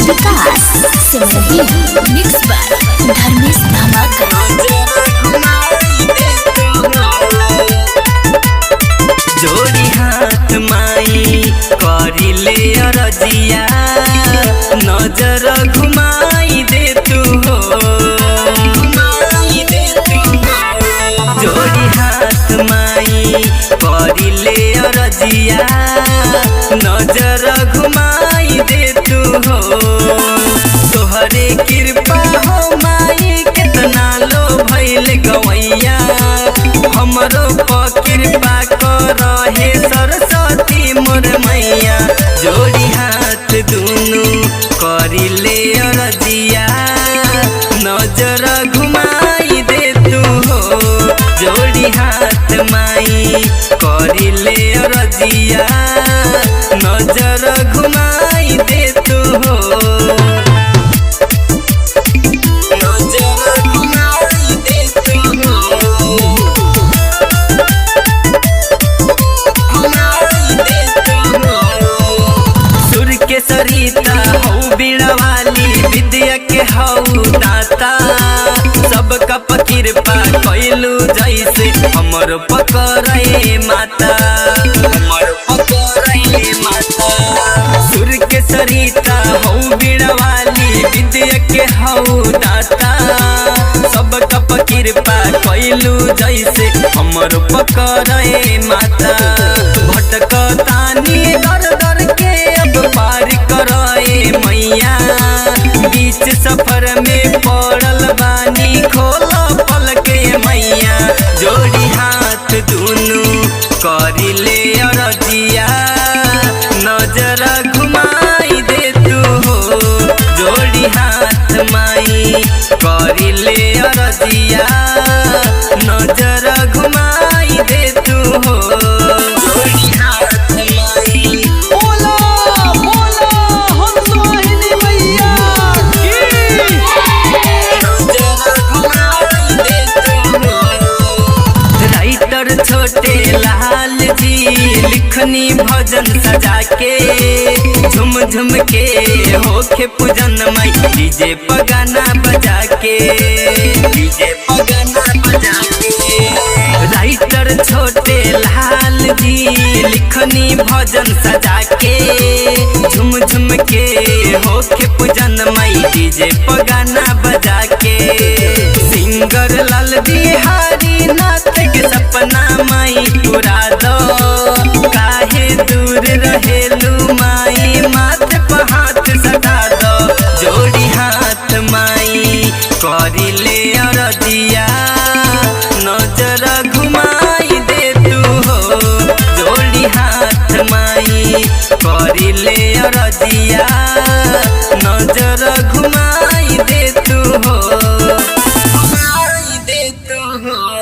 Vikas Simrahi mix by Dharmesh Dhamaka. जोड़ी हाथ माई करिले अरजिया नजर घुमाई दे तू हो, जोड़ी हाथ माई करिले अरजिया नजर घुमाई दे तू हो। तोहरे कृपा हो माई कितना लो भइल गवैया, हमरो पर कृपा कर हे सरस्वती मोर मैया। जोड़ी हाथ दुनु करिले अरजिया नजर घुमाई दे तू हो, जोड़ी हाथ माई करिले अरजिया नजर घुमाई दे तू हो, नजर घुमाई दे तू हो, सुर के सरिता हऊ बीड़ा वाली विद्या के हऊ दाता, सबका कृपा कैलू जैसे हमर पकड़े माता, हमर पकड़े माता। सुर के सरिता हऊ बीड़ा वाली विद्या के हऊ दाता, सबका कृपा कैलू जैसे हमर पकड़े माता। भटकतानी दर दर के अब पार करे मैया, बीच सफर में पड़ल बानी खोला पल के मैया। जोड़ी हाथ दुनु करिले अरजिया नजर घुमाई दे तू हो, जोड़ी हाथ माई करिले अरजिया नजर घुमाई दे तू हो, जोड़ी हाथ माई। बोला बोला हम सोहिनी मैया की। राइटर छोटे लाल जी लिखनी भजन सजा के, झुम झुम के होके पूजन माई डीजे पगाना बजा के, डीजे पगाना बजा के। राइटर छोटे लाल जी लिखनी भजन सजा के, झुम झुम के होके पूजन माई डीजे पगाना बजा के। सिंगर लाल बिहारी नाथ के सपना माई पूरा दो, काहे दूर रहेलू माई माथे पर हाथ सटा दो, जोड़ी हाथ माई करिले अरजिया नजर घुमाई दे तू हो, जोड़ी हाथ माई करिले अरजिया नजर घुमा